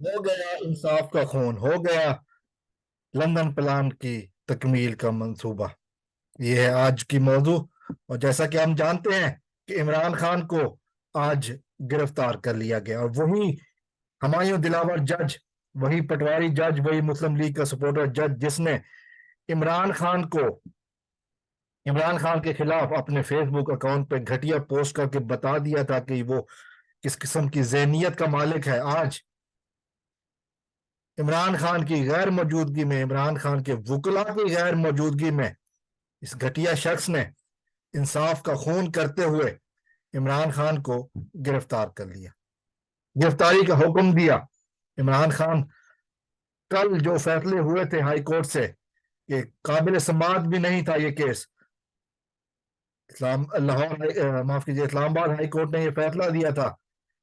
हो गया इंसाफ का खून, हो गया लंदन प्लान की तकमील का मंसूबा। ये है आज की मौजू। और जैसा कि हम जानते हैं कि इमरान खान को आज गिरफ्तार कर लिया गया, और वही हुमायूं दिलावर जज, वही पटवारी जज, वही मुस्लिम लीग का सपोर्टर जज जिसने इमरान खान को इमरान खान के खिलाफ अपने फेसबुक अकाउंट पे घटिया पोस्ट करके बता दिया था कि वो किस किस्म की जहनीत का मालिक है, आज इमरान खान की गैर मौजूदगी में, इमरान खान के वकला की गैर मौजूदगी में, इस घटिया शख्स ने इंसाफ का खून करते हुए इमरान खान को गिरफ्तार कर लिया, गिरफ्तारी का हुक्म दिया। इमरान खान, कल जो फैसले हुए थे हाई कोर्ट से कि काबिल समाअत भी नहीं था ये केस, माफ कीजिए, इस्लामाबाद हाई कोर्ट ने यह फैसला दिया था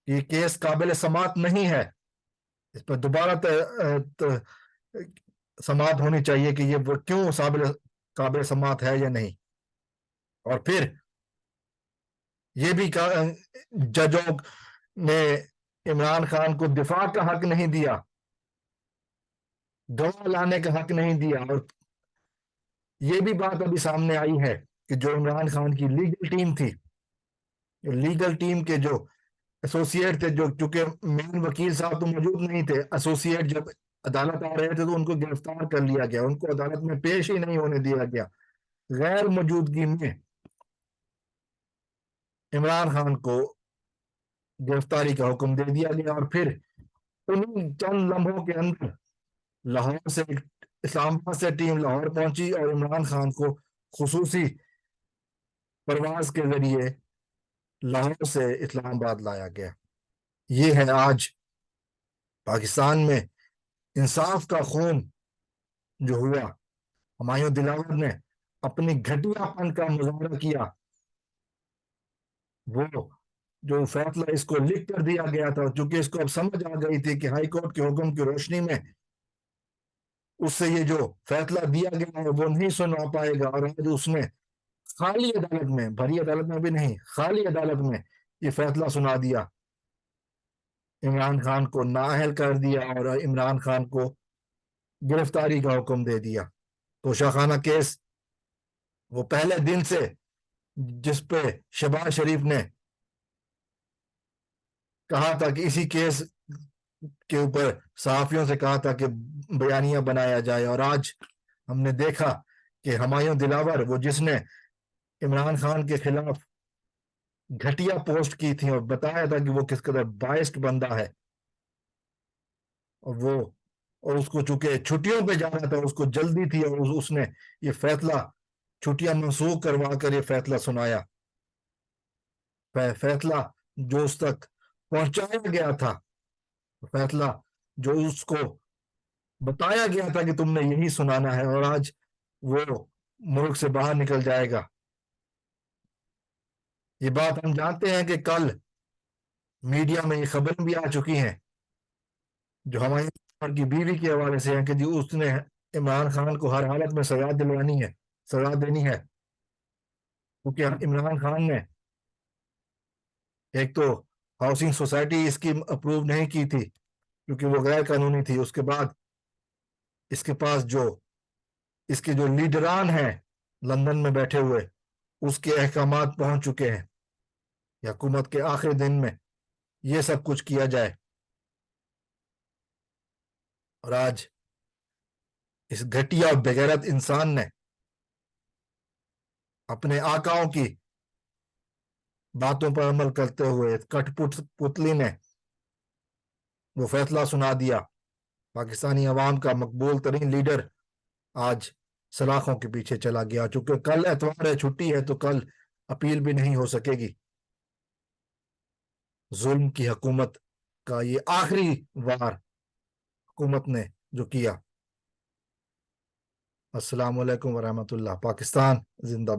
कि ये केस काबिल समाअत नहीं है, इस पर दोबारा समाअत होनी चाहिए कि ये वो क्यों काबिल समाअत है या नहीं। और फिर ये भी जजों ने इमरान खान को दिफा का हक नहीं दिया, गवाह लाने का हक नहीं दिया। और ये भी बात अभी सामने आई है कि जो इमरान खान की लीगल टीम थी, जो लीगल टीम के जो एसोसिएट थे, जो चूंकि मेन वकील साहब तो मौजूद नहीं थे, एसोसिएट जब अदालत आ रहे थे तो उनको गिरफ्तार कर लिया गया, उनको अदालत में पेश ही नहीं होने दिया गया। गैर मौजूदगी में इमरान खान को गिरफ्तारी का हुक्म दे दिया गया, और फिर उन्हीं चंद लम्हों के अंदर लाहौर से, इस्लामाबाद से टीम लाहौर पहुंची और इमरान खान को खुसूसी परवाज के जरिए लाहौर से इस्लामाबाद लाया गया। ये है आज पाकिस्तान में इंसाफ का खून जो हुआ। हुमायूं दिलावर ने अपनी घटियापन का मुजाहरा किया, वो जो फैसला इसको लिख कर दिया गया था, चूंकि इसको अब समझ आ गई थी कि हाई कोर्ट के हुक्म की रोशनी में उससे ये जो फैसला दिया गया है वो नहीं सुना पाएगा, और आज उसने खाली अदालत में, भरी अदालत में भी नहीं, खाली अदालत में ये फैसला सुना दिया, इमरान खान को नाअहल कर दिया और इमरान खान को गिरफ्तारी का हुक्म दे दिया। तोशाखाना केस, वो पहले दिन से जिस पे शहबाज शरीफ ने कहा था कि इसी केस के ऊपर सहाफियों से कहा था कि बयानिया बनाया जाए, और आज हमने देखा कि हुमायूं दिलावर, वो जिसने इमरान खान के खिलाफ घटिया पोस्ट की थी और बताया था कि वो किस कदर बाइस्ड बंदा है, और वो, और उसको चूंकि छुट्टियों पे जाना था, उसको जल्दी थी, और उसने ये फैसला छुट्टियां मंसूख करवा कर ये फैसला सुनाया। फैसला जो उस तक पहुंचाया गया था, फैसला जो उसको बताया गया था कि तुमने यही सुनाना है, और आज वो मुल्क से बाहर निकल जाएगा। ये बात हम जानते हैं कि कल मीडिया में ये खबरें भी आ चुकी हैं जो हमारे की बीवी के हवाले से है कि जी उसने इमरान खान को हर हालत में सजा दिलवानी है, सजा देनी है, क्योंकि इमरान खान ने एक तो हाउसिंग सोसाइटी स्कीम अप्रूव नहीं की थी क्योंकि वो गैर कानूनी थी, उसके बाद इसके पास जो इसके जो लीडरान हैं लंदन में बैठे हुए, उसके अहकामात पहुंच चुके हैं, हुकूमत के आखिरी दिन में ये सब कुछ किया जाए, और आज इस घटिया और बेगैरत इंसान ने अपने आकाओं की बातों पर अमल करते हुए कठपुतली ने वो फैसला सुना दिया। पाकिस्तानी अवाम का मकबूल तरीन लीडर आज सलाखों के पीछे चला गया, चूंकि कल एतवार है, छुट्टी है, तो कल अपील भी नहीं हो सकेगी। जुल्म की हुकूमत का ये आखिरी वार हुकूमत ने जो किया। अस्सलाम वालेकुम वरहमतुल्लाह। पाकिस्तान जिंदाबाद।